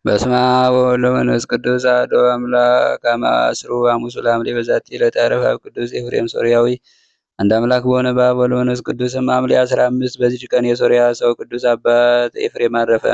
በስመ አብ ወወልድ ወመንፈስ ቅዱስ አሐዱ አምላክ አማስሩ ሐሙስ ለሐምሌ በዛቲ ዕለት ዓረፈ አብ ቅዱስ ኤፍሬም ሶርያዊ። አንድ አምላክ በሆነ በአብ ወወልድ ወመንፈስ ቅዱስም ሐምሌ 15 በዚች ቀን የሶርያ ሰው ቅዱስ አባት ኤፍሬም አረፈ።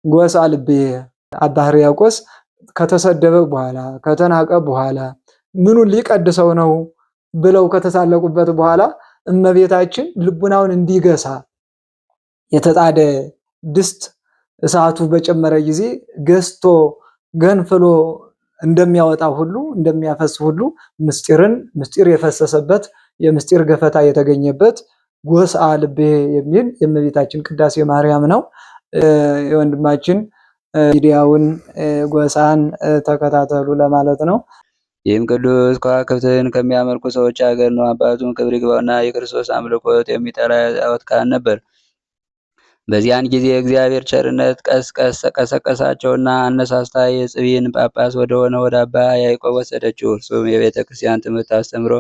ጎሳ ልቤ አባ ሕርያቆስ ከተሰደበ በኋላ ከተናቀ በኋላ ምኑን ሊቀድሰው ነው ብለው ከተሳለቁበት በኋላ እመቤታችን ልቡናውን እንዲገሳ የተጣደ ድስት እሳቱ በጨመረ ጊዜ ገዝቶ ገንፍሎ እንደሚያወጣ ሁሉ እንደሚያፈስ ሁሉ ምስጢር የፈሰሰበት የምስጢር ገፈታ የተገኘበት ጎሳ ልቤ የሚል የእመቤታችን ቅዳሴ ማርያም ነው። የወንድማችን ሚዲያውን ጎሳን ተከታተሉ ለማለት ነው። ይህም ቅዱስ ከዋክብትን ከሚያመልኩ ሰዎች ሀገር ነው። አባቱም ክብር ይግባውና የክርስቶስ አምልኮት የሚጠላ ጣዖት ካህን ነበር። በዚያን ጊዜ የእግዚአብሔር ቸርነት ቀሰቀሳቸውና አነሳስታ የጽቢን ጳጳስ ወደሆነ ወደ አባ ያዕቆብ ወሰደችው። እርሱም የቤተ ክርስቲያን ትምህርት አስተምሮ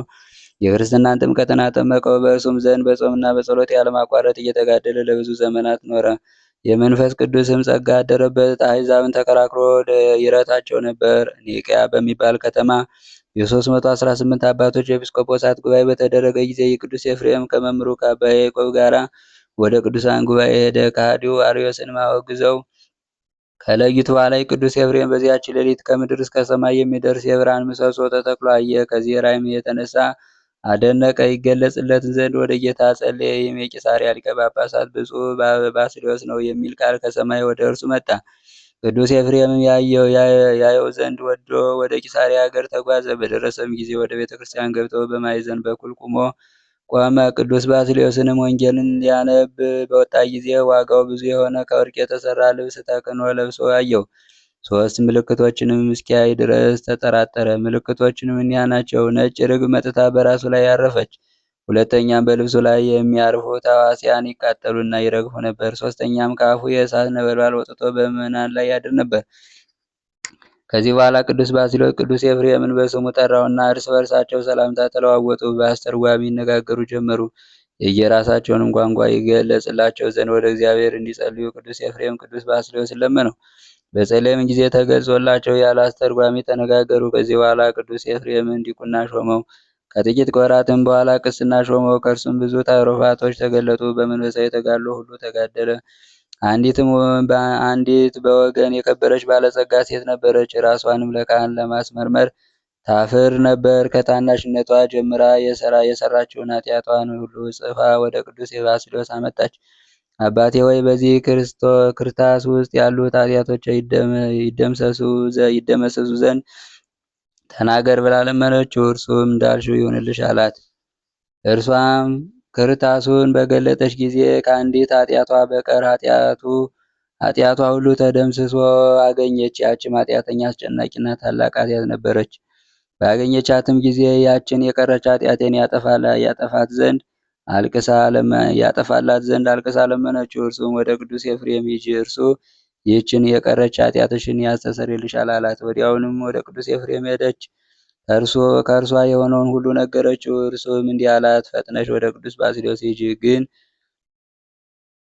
የክርስትናን ጥምቀትን አጠመቀው። በእርሱም ዘንድ በጾምና በጸሎት ያለማቋረጥ እየተጋደለ ለብዙ ዘመናት ኖረ። የመንፈስ ቅዱስም ጸጋ አደረበት። አሕዛብን ተከራክሮ ይረታቸው ነበር። ኒቅያ በሚባል ከተማ የ318 አባቶች የኤጲስቆጶሳት ጉባኤ በተደረገ ጊዜ የቅዱስ ኤፍሬም ከመምህሩ ከአባ ያዕቆብ ጋር ወደ ቅዱሳን ጉባኤ ሄደ። ከሃዲው አርዮስንም አወግዘው ከለዩት በኋላ የቅዱስ ኤፍሬም በዚያች ሌሊት ከምድር እስከ ሰማይ የሚደርስ የብርሃን ምሰሶ ተተክሎ አየ። ከዚህ ራእይም የተነሳ አደነቀ። ይገለጽለት ዘንድ ወደ ጌታ ጸለየ። ይህም የቂሳርያ ሊቀ ጳጳሳት ብፁዕ ባስልዮስ ነው የሚል ቃል ከሰማይ ወደ እርሱ መጣ። ቅዱስ ኤፍሬምም ያየው ዘንድ ወዶ ወደ ቂሳርያ ሀገር ተጓዘ። በደረሰም ጊዜ ወደ ቤተ ክርስቲያን ገብቶ በማዕዘን በኩል ቆመ። ቅዱስ ባስልዮስንም ወንጌልን ሊያነብ በወጣ ጊዜ ዋጋው ብዙ የሆነ ከወርቅ የተሰራ ልብስ ተክህኖ ለብሶ አየው። ሶስት ምልክቶችንም እስኪያይ ድረስ ተጠራጠረ። ምልክቶችንም እኒያ ናቸው። ነጭ ርግብ መጥታ በራሱ ላይ ያረፈች። ሁለተኛም በልብሱ ላይ የሚያርፉት ሕዋሳን ይቃጠሉና ይረግፉ ነበር። ሶስተኛም ከአፉ የእሳት ነበልባል ወጥቶ በምዕመናን ላይ ያድር ነበር። ከዚህ በኋላ ቅዱስ ባስልዮስ ቅዱስ ኤፍሬምን በስሙ ጠራውና እርስ በርሳቸው ሰላምታ ተለዋወጡ። በአስተርጓሚ ይነጋገሩ ጀመሩ። የየራሳቸውንም ቋንቋ ይገለጽላቸው ዘንድ ወደ እግዚአብሔር እንዲጸልዩ ቅዱስ ኤፍሬም ቅዱስ ባስልዮስን ለመነው። በጸለየም ጊዜ ተገልጾላቸው ያለ አስተርጓሚ ተነጋገሩ። ከዚህ በኋላ ቅዱስ ኤፍሬምን ዲቁና ሾመው። ከጥቂት ወራትም በኋላ ቅስና ሾመው። ከእርሱም ብዙ ትሩፋቶች ተገለጡ። በመንፈሳዊ ተጋድሎ ሁሉ ተጋደለ። አንዲት በወገን የከበረች ባለጸጋ ሴት ነበረች። ራሷንም ለካህን ለማስመርመር ታፍር ነበር። ከታናሽነቷ ጀምራ የሰራችውን ኃጢአቷን ሁሉ ጽፋ ወደ ቅዱስ ባስልዮስ አመጣች። አባቴ ሆይ በዚህ ክርታስ ውስጥ ያሉት ኃጢአቶች ይደመሰሱ ዘንድ ተናገር ብላ ለመነችው። እርሱም እንዳልሽው ይሁንልሽ አላት። እርሷም ክርታሱን በገለጠች ጊዜ ከአንዲት ኃጢአቷ በቀር ኃጢአቷ ሁሉ ተደምስሶ አገኘች። ያችም ኃጢአተኛ አስጨናቂና ታላቅ ኃጢአት ነበረች። ባገኘቻትም ጊዜ ያችን የቀረች ኃጢአቴን ያጠፋላት ዘንድ አልቅሳ ለመነችው። እርሱም ወደ ቅዱስ ኤፍሬም ሂጂ፣ እርሱ ይህችን የቀረች ኃጢአትሽን ያስተሰርይልሻል አላት። ወዲያውንም ወደ ቅዱስ ኤፍሬም ሄደች። ከእርሷ የሆነውን ሁሉ ነገረችው። እርሱም እንዲህ አላት፣ ፈጥነሽ ወደ ቅዱስ ባስልዮስ ሂጂ፣ ግን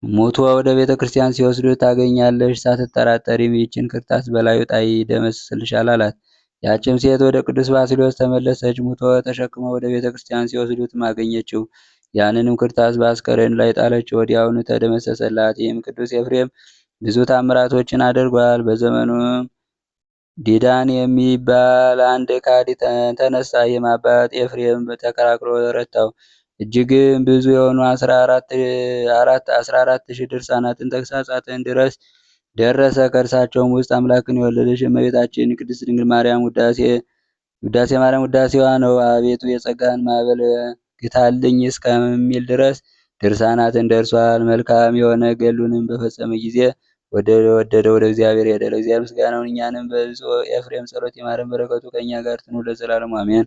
ሙቶ ወደ ቤተ ክርስቲያን ሲወስዱት ታገኛለሽ። ሳትጠራጠሪም ይህችን ክርታስ በላዩ ጣይ፣ ይደመስስልሻል አላት። ያችም ሴት ወደ ቅዱስ ባስልዮስ ተመለሰች። ሙቶ ተሸክመው ወደ ቤተ ክርስቲያን ሲወስዱትም አገኘችው። ያንንም ክርታስ በአስከሬን ላይ ጣለችው። ወዲያውኑ ተደመሰሰላት። ይህም ቅዱስ ኤፍሬም ብዙ ታምራቶችን አድርጓል። በዘመኑም ዲዳን የሚባል አንድ ከሃዲ ተነሳ። ይህም አባት ኤፍሬም ተከራክሮ ረታው። እጅግም ብዙ የሆኑ 14,000 ድርሳናትን ተግሳጻትን ድረስ ደረሰ። ከእርሳቸውም ውስጥ አምላክን የወለደች እመቤታችን ቅድስት ድንግል ማርያም ውዳሴ ማርያም ውዳሴዋ ነው። አቤቱ የጸጋን ማዕበል ግታልኝ እስከሚል ድረስ ድርሳናትን ደርሷል። መልካም የሆነ ገድሉንም በፈጸመ ጊዜ ወደ እግዚአብሔር ሄደ። ለእግዚአብሔር ምስጋናውን እኛንም በብፁዕ ኤፍሬም ጸሎት ይማረን፣ በረከቱ ከእኛ ጋር ትኑር ለዘላለሙ አሜን።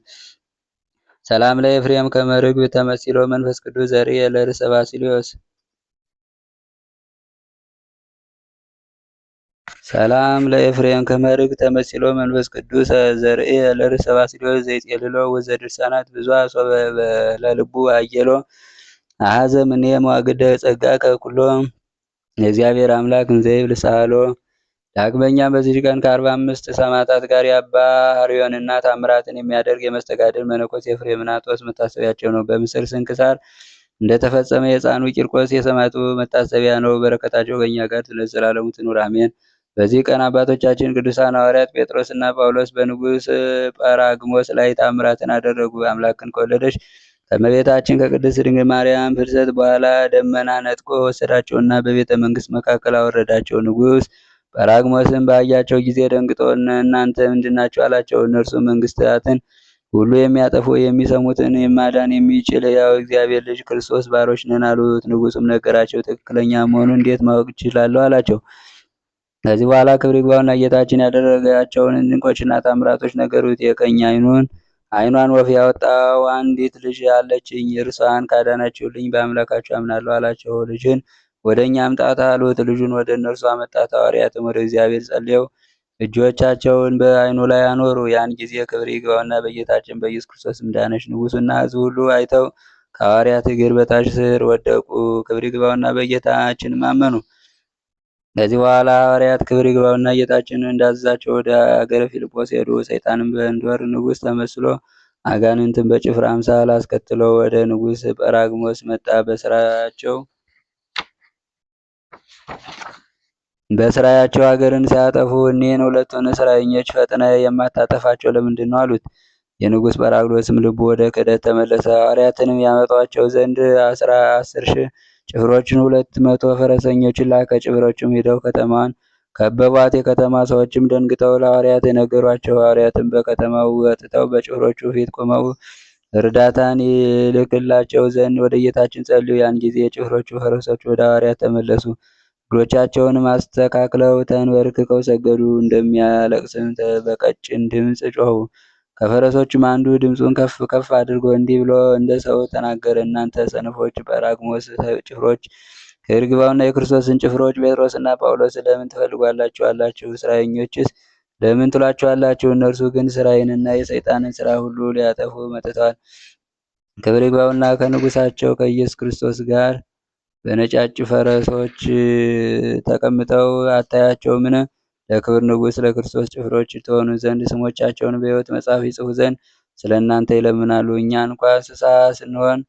ሰላም ለኤፍሬም ከመ ርግብ ተመሲሎ መንፈስ ቅዱስ ዘርኤ ለርእሰ ባሲልዮስ ሰላም ለኤፍሬም ከመ ርግብ ተመሲሎ መንፈስ ቅዱስ ዘርኤ ለርእሰ ባሲልዮስ ዘይጼልሎ ወዘድርሳናት ብዙኃ ሶበ ለልቡ አየሎ አሐዘ እምኔ መዋግደ ጸጋ ከኩሎ የእግዚአብሔር አምላክ እንዘይብል ሳህሎ። ዳግመኛም በዚህ ቀን ከ45 ሰማዕታት ጋር የአባ ሐርዮንና ታምራትን የሚያደርግ የመስተጋድል መነኮስ የፍሬምናጦስ መታሰቢያቸው ነው። በምስር ስንክሳር እንደተፈጸመ የሕፃኑ ቂርቆስ የሰማዕቱ መታሰቢያ ነው። በረከታቸው ከእኛ ጋር ለዘላለሙ ትኑር አሜን። በዚህ ቀን አባቶቻችን ቅዱሳን ሐዋርያት ጴጥሮስና ጳውሎስ በንጉሥ ጰራግሞስ ላይ ታምራትን አደረጉ። አምላክን ከወለደች ከእመቤታችን ከቅድስት ድንግል ማርያም ፍልሰት በኋላ ደመና ነጥቆ ወሰዳቸውና በቤተ መንግስት መካከል አወረዳቸው። ንጉሥ ጰራግሞስም ባያቸው ጊዜ ደንግጦ እናንተ ምንድናችሁ አላቸው። እነርሱ መንግስታትን ሁሉ የሚያጠፉ የሚሰሙትን የማዳን የሚችል ሕያው እግዚአብሔር ልጅ ክርስቶስ ባሮች ነን አሉት። ንጉሱም ነገራቸው። ትክክለኛ መሆኑን እንዴት ማወቅ እችላለሁ አላቸው። ከዚህ በኋላ ክብር ይግባውና ጌታችን ያደረጋቸውን ድንቆችና ታምራቶች ነገሩት። የቀኝ ዓይኗን ወፍ ያወጣው አንዲት ልጅ አለችኝ፣ እርሷን ካዳናችሁልኝ በአምላካችሁ አምናለሁ አላቸው። ልጅን ወደ እኛ አምጣት አሉት። ልጁን ወደ እነርሱ አመጣት። ሐዋርያትም ወደ እግዚአብሔር ጸልየው እጆቻቸውን በዓይኑ ላይ አኖሩ። ያን ጊዜ ክብር ይግባውና በጌታችን በኢየሱስ ክርስቶስም ዳነች። ንጉሱና ሕዝቡ ሁሉ አይተው ከሐዋርያት እግር በታች ስር ወደቁ። ክብር ይግባውና በጌታችንም አመኑ። ከዚህ በኋላ ሐዋርያት ክብር ይግባውና ጌታችንን እንዳዘዛቸው ወደ አገረ ፊልጶስ ሄዱ። ሰይጣንም በእንዶር ንጉሥ ተመስሎ አጋንንትን በጭፍራ አምሳል አስከትሎ ወደ ንጉሥ ጰራግሞስ መጣ። በስራያቸው ሀገርን ሲያጠፉ እኒህን ሁለቱን እስረኞች ፈጥነ የማታጠፋቸው ለምንድን ነው አሉት። የንጉሥ ጰራቅሊጦስም ልቡ ወደ ክህደት ተመለሰ። ሐዋርያትንም ያመጧቸው ዘንድ 10,000 ጭፍሮችን 200 ፈረሰኞችን ላከ። ጭፍሮችም ሄደው ከተማዋን ከበቧት። የከተማ ሰዎችም ደንግጠው ለሐዋርያት የነገሯቸው። ሐዋርያትም በከተማው ወጥተው በጭፍሮቹ ፊት ቆመው እርዳታን ይልክላቸው ዘንድ ወደ ጌታችን ጸልዩ። ያን ጊዜ የጭፍሮቹ ፈረሶች ወደ ሐዋርያት ተመለሱ። እግሮቻቸውንም አስተካክለው ተንበርክከው ሰገዱ። እንደሚያለቅስም በቀጭን ድምፅ ጮኹ። ከፈረሶችም አንዱ ድምፁን ከፍ ከፍ አድርጎ እንዲህ ብሎ እንደ ሰው ተናገረ። እናንተ ሰነፎች ጰራቅሊጦስ ጭፍሮች፣ ክብር ይግባውና የክርስቶስን ጭፍሮች ጴጥሮስና ጳውሎስ ለምን ትፈልጓላችኋላችሁ? እስረኞችስ ለምን ትሏቸዋላችሁ? እነርሱ ግን ስራዬንና የሰይጣንን ስራ ሁሉ ሊያጠፉ መጥተዋል። ክብር ይግባውና ከንጉሳቸው ከኢየሱስ ክርስቶስ ጋር በነጫጭ ፈረሶች ተቀምጠው አታያቸውምን? ለክብር ንጉሥ ለክርስቶስ ጭፍሮች ትሆኑ ዘንድ ስሞቻቸውን በሕይወት መጽሐፍ ይጽፉ ዘንድ ስለ እናንተ ይለምናሉ። እኛ እንኳ እንስሳ ስንሆን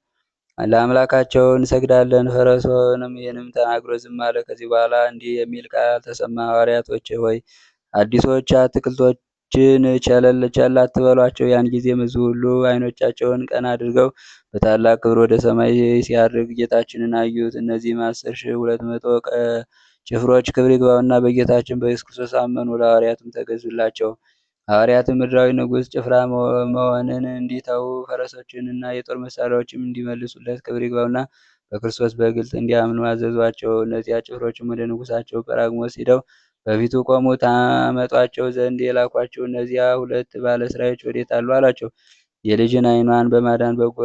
ለአምላካቸው እንሰግዳለን። ፈረሶንም ይህንም ተናግሮ ዝም አለ። ከዚህ በኋላ እንዲህ የሚል ቃል ተሰማ። ሐዋርያቶች ሆይ አዲሶች አትክልቶችን ቸል አትበሏቸው። ያን ጊዜም ሕዝቡ ሁሉ ዓይኖቻቸውን ቀና አድርገው በታላቅ ክብር ወደ ሰማይ ሲያርግ ጌታችንን አዩት። እነዚህም 10,200 ጭፍሮች ክብር ይግባውና በጌታችን በኢየሱስ ክርስቶስ አመኑ። ለሐዋርያትም ተገዙላቸው። ሐዋርያትም ምድራዊ ንጉሥ ጭፍራ መሆንን እንዲተዉ ፈረሶችንና የጦር መሳሪያዎችም እንዲመልሱለት ክብር ይግባውና በክርስቶስ በግልጥ እንዲያምኑ አዘዟቸው። እነዚያ ጭፍሮችም ወደ ንጉሳቸው ጰራቅሊጦስ ሂደው በፊቱ ቆሙ። ታመጧቸው ዘንድ የላኳቸው እነዚያ 2 ባለስራዮች ወዴት አሉ አሏቸው። የልጅን ዓይኗን በማዳን በጎ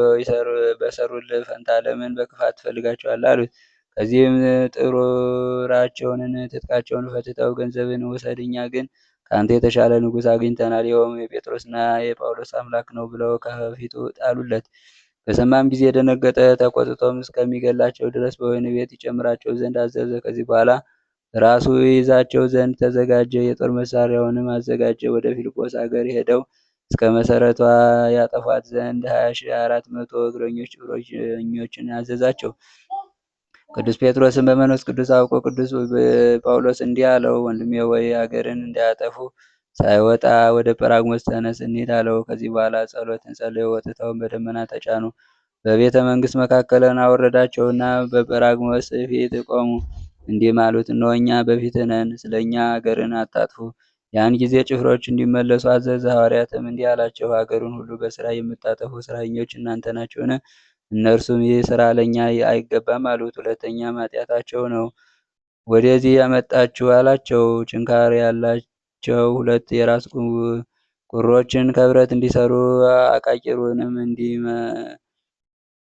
በሰሩልህ ፈንታ ለምን በክፋት ትፈልጋቸዋለህ? አሉት። ከዚህም ጥሩራቸውንን ትጥቃቸውን ፈትተው ገንዘብን ውሰድ፣ እኛ ግን ከአንተ የተሻለ ንጉሥ አግኝተናል፣ ይኸውም የጴጥሮስና የጳውሎስ አምላክ ነው ብለው ከፊቱ ጣሉለት። በሰማም ጊዜ የደነገጠ፣ ተቆጥቶም እስከሚገላቸው ድረስ በወህኒ ቤት ይጨምራቸው ዘንድ አዘዘ። ከዚህ በኋላ ራሱ ይይዛቸው ዘንድ ተዘጋጀ። የጦር መሳሪያውንም አዘጋጀ። ወደ ፊልጶስ አገር ሄደው እስከ መሰረቷ ያጠፏት ዘንድ 20,400 እግረኞች ጭፍረኞችን አዘዛቸው። ቅዱስ ጴጥሮስን በመንፈስ ቅዱስ አውቆ ቅዱስ ጳውሎስ እንዲህ አለው፣ ወንድሜ ወይ አገርን እንዳያጠፉ ሳይወጣ ወደ ጰራቅሊጦስ ተነስ እንሂድ አለው። ከዚህ በኋላ ጸሎትን ጸልየው ወጥተው በደመና ተጫኑ። በቤተ መንግስት መካከልን አወረዳቸውና በጰራቅሊጦስ ፊት ቆሙ። እንዲህም አሉት፣ እነሆ እኛ በፊትህ ነን፣ ስለ እኛ አገርን አታጥፉ። ያን ጊዜ ጭፍሮች እንዲመለሱ አዘዘ። ሐዋርያትም እንዲህ አላቸው፣ አገሩን ሁሉ በስራ የምታጠፉ ስራኞች እናንተ ናችሁን? እነርሱም ይህ ስራ ለእኛ አይገባም አሉት። ሁለተኛም ኃጢአታቸው ነው ወደዚህ ያመጣችሁ አላቸው። ችንካር ያላቸው ሁለት የራስ ቁሮችን ከብረት እንዲሰሩ አቃቂሩንም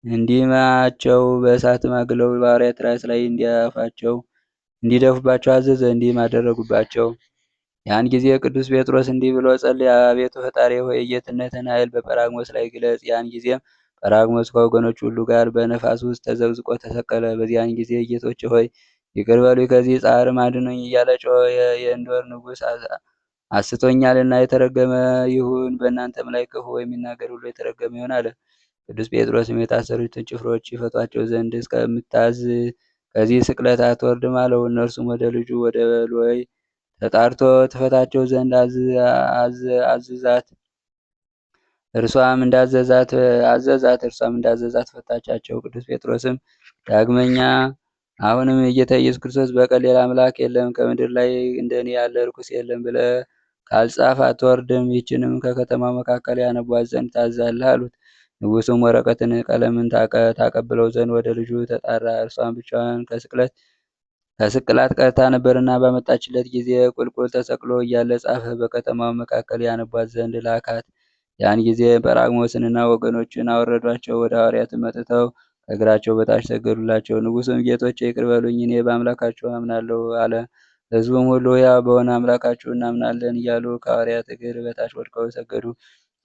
እንዲማቸው በእሳትም አግለው በሐዋርያት ራስ ላይ እንዲደፉባቸው አዘዘ። እንዲህም አደረጉባቸው። ያን ጊዜ ቅዱስ ጴጥሮስ እንዲህ ብሎ ጸለየ። አቤቱ ፈጣሪ ሆይ የጌትነትን ኃይል በጰራቅሊጦስ ላይ ግለጽ። ያን ጊዜም ጰራቅሊጦስ ከወገኖች ሁሉ ጋር በነፋስ ውስጥ ተዘቅዝቆ ተሰቀለ። በዚያን ጊዜ ጌቶቼ ሆይ ይቅር በሉኝ ከዚህ ጻዕርም አድኑኝ እያለ ጮኸ። የእንዶር ንጉሥ አስቶኛልና የተረገመ ይሁን፣ በእናንተም ላይ ክፉ የሚናገር ሁሉ የተረገመ ይሁን አለ። ቅዱስ ጴጥሮስም የታሰሩትን ጭፍሮች ይፈቷቸው ዘንድ እስከምታዝ ከዚህ ስቅለት አትወርድም አለው። እነርሱም ወደ ልጁ ወደ በሎይ ተጣርቶ ትፈታቸው ዘንድ አዘዛት። እርሷም እንዳዘዛት ፈታቻቸው። ቅዱስ ጴጥሮስም ዳግመኛ አሁንም የጌታ ኢየሱስ ክርስቶስ በቀር ሌላ አምላክ የለም፣ ከምድር ላይ እንደኔ ያለ ርኩስ የለም ብለህ ካልጻፍ አትወርድም። ይህችንም ከከተማው መካከል ያነቧት ዘንድ ታዛለህ አሉት። ንጉሡም ወረቀትን ቀለምን ታቀብለው ዘንድ ወደ ልጁ ተጣራ። እርሷም ብቻዋን ከስቅላት ቀርታ ነበርና ባመጣችለት ጊዜ ቁልቁል ተሰቅሎ እያለ ጻፈ። በከተማው መካከል ያነቧት ዘንድ ላካት። ያን ጊዜ ጰራቅሊጦስንና ወገኖችን አወረዷቸው። ወደ ሐዋርያትም መጥተው ከእግራቸው በታች ሰገዱላቸው። ንጉሡም ጌቶቼ ይቅር በሉኝ፣ እኔ በአምላካችሁ አምናለሁ አለ። ሕዝቡም ሁሉ ሕያው በሆነ አምላካችሁ እናምናለን እያሉ ከሐዋርያት እግር በታች ወድቀው ሰገዱ።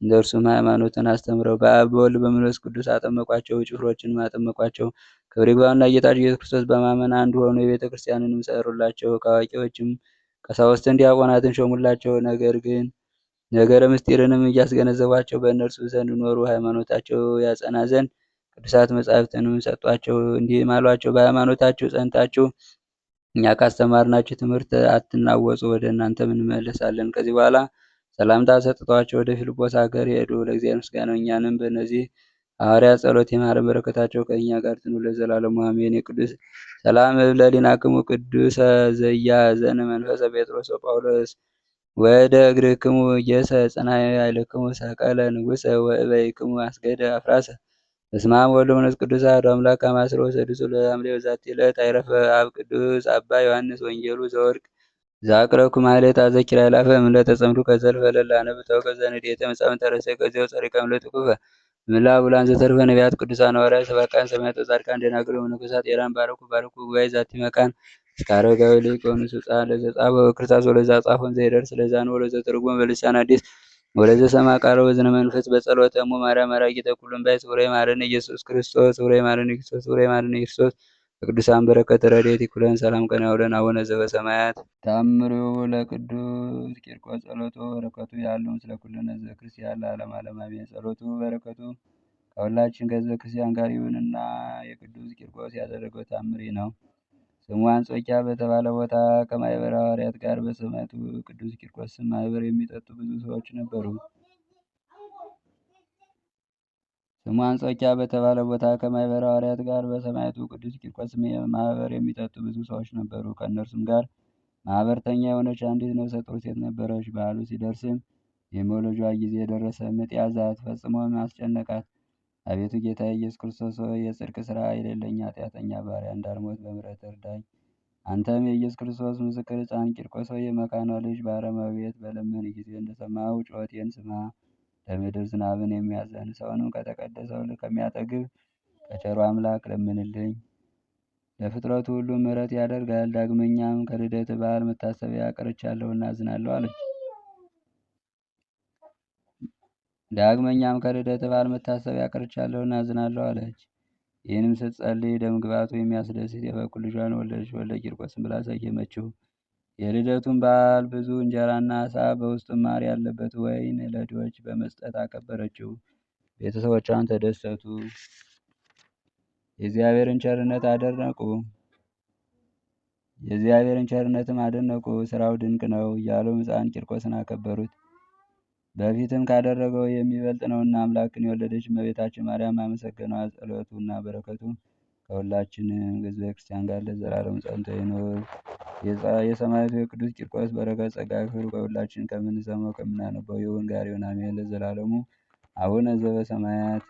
እንደ እርሱም ሃይማኖትን አስተምረው በአብ በወልድ በመንፈስ ቅዱስ አጠመቋቸው። ጭፍሮችንም አጠመቋቸው። ክብር ይግባውና ጌታችን ኢየሱስ ክርስቶስ በማመን አንድ ሆኑ። የቤተ ክርስቲያንንም ሰሩላቸው። ከአዋቂዎችም ቀሳውስትን ዲያቆናትን ሾሙላቸው። ነገረ ምስጢርንም እያስገነዘቧቸው በእነርሱ ዘንድ ኖሩ። ሃይማኖታቸው ያጸና ዘንድ ቅዱሳት መጻሕፍትንም ሰጧቸው። እንዲህም አሏቸው፣ በሃይማኖታችሁ ጸንታችሁ እኛ ካስተማርናችሁ ትምህርት አትናወጹ፣ ወደ እናንተም እንመለሳለን። ከዚህ በኋላ ሰላምታ ሰጥተዋቸው ወደ ፊልጶስ ሀገር ሄዱ። ለእግዚአብሔር ምስጋና ነው። እኛንም በእነዚህ ሐዋርያት ጸሎት ይማረን፣ በረከታቸው ከእኛ ጋር ትኑር ለዘላለሙ አሜን። የቅዱስ ሰላም ለሊናክሙ ቅዱሰ ዘያዘነ መንፈሰ ጴጥሮስ ወጳውሎስ ወደ እግርክሙ ጌሰ ጽናየ ኃይልክሙ ሰቀለ ንጉሰ ወእበይክሙ አስገደ አፍራሰ። በስመ አብ ወወልድ ወመንፈስ ቅዱስ አሐዱ አምላክ አማስሮ ሰዱሱ ለሐምሌ በዛቲ ዕለት አይረፈ አብ ቅዱስ አባ ዮሐንስ ወንጌሉ ዘወርቅ ዛቅረብኩ ማሕሌተ አዘኪራ ይላፈ እምዕለተ ጸምዱ ከዘልፈ ለላ ነብተው ከዘንዴተ መጻምንተ ረሰይ ከዚያው ጸሪቀ እምዕለቱ ኩፈ ምላ ብላን ዘተርፈ ነቢያት ቅዱሳን ሐዋርያት ሰባክያን ሰማዕታት ጻድቃን ደናግል ወመነኮሳት ኤራን ባረኩ ጉባኤ ዛቲ መካን እስከ አረጋዊ ሊቅ ወንዑስ ሕፃን ለዘጻፈ በክርታስ ወለዛ ጻፎን ዘይደርስ ለዛን ወለዘ ተርጉመ በልሳን አዲስ ወለዘ ሰማ ቃለ በዝነ መንፈስ በጸሎተ እሙ ማርያም አራቂተ ኩሉም ባይ ስውረ ይማረን ኢየሱስ ክርስቶስ ስውረ ይማረን ክርስቶስ ስውረ ይማረን ክርስቶስ በቅዱሳን በረከት ረድኤት ይኩለን። ሰላም ቀን ያውለን። አቡነ ዘበሰማያት ታምሩ ለቅዱስ ቂርቆስ ጸሎቱ በረከቱ ያሉ ምስለ ኩልነ ህዝበ ክርስቲያን ለዓለም ዓለም አሜን። ጸሎቱ በረከቱ ከሁላችን ከህዝበ ክርስቲያን ጋር ይሁንና የቅዱስ ቂርቆስ ያደረገው ታምሪ ነው። ስሙ አንጾኪያ በተባለ ቦታ ከማኅበረ ሐዋርያት ጋር በሰማዕቱ ቅዱስ ቂርቆስ ስም ማኅበር የሚጠጡ ብዙ ሰዎች ነበሩ። ስሙ አንጾኪያ በተባለ ቦታ ከማኅበረ ሐዋርያት ጋር በሰማዕቱ ቅዱስ ቂርቆስ ስም ማኅበር የሚጠጡ ብዙ ሰዎች ነበሩ። ከእነርሱም ጋር ማኅበርተኛ የሆነች አንዲት ነፍሰ ጡር ሴት ነበረች። በዓሉ ሲደርስም የመውለጇ ጊዜ ደረሰ። ምጥ ያዛት፣ ፈጽሞም አስጨነቃት። አቤቱ ጌታ ኢየሱስ ክርስቶስ ሆይ የጽድቅ ሥራ የሌለኝ ኃጢአተኛ ባሪያ እንዳልሞት በምሕረት እርዳኝ። አንተም የኢየሱስ ክርስቶስ ምስክር ሕፃን ቂርቆስ ሆይ የመካኗ ልጅ በአረማዊ ቤት በለመን ጊዜ እንደሰማው ጩኸቴን ስማ። ለምድር ዝናብን የሚያዘን ሰውንም ከተቀደሰው ከሚያጠግብ ከቸሩ አምላክ ለምንልኝ። ለፍጥረቱ ሁሉ ምሕረት ያደርጋል። ዳግመኛም ከልደት በዓል መታሰቢያ ቀርቻለሁና አዝናለሁ አለች። ይህንም ስትጸልይ ደምግባቱ የሚያስደስት የበኩር ልጇን ወለደች። ወልደ ቂርቆስን ብላ ሰየመችው። የልደቱን በዓል ብዙ እንጀራና ዓሣ በውስጡም ማር ያለበት ወይን ለድሆች በመስጠት አከበረችው። ቤተሰቦቿን ተደሰቱ፣ የእግዚአብሔርን ቸርነትም አደነቁ። ስራው ድንቅ ነው እያሉ ሕፃን ቂርቆስን አከበሩት። በፊትም ካደረገው የሚበልጥ ነውና አምላክን የወለደች እመቤታችን ማርያም አመሰገኗት። ጸሎቱና በረከቱ ከሁላችንም ሕዝበ ክርስቲያን ጋር ለዘላለሙ ጸንቶ ይኑር። የሰማዕቱ የቅዱስ ቂርቆስ በረከት ጸጋ ክብሩ ከሁላችን ከምንሰማው ከምናነበው ይሁን ጋር ይሁን አሜን። ለዘላለሙ አቡነ ዘበሰማያት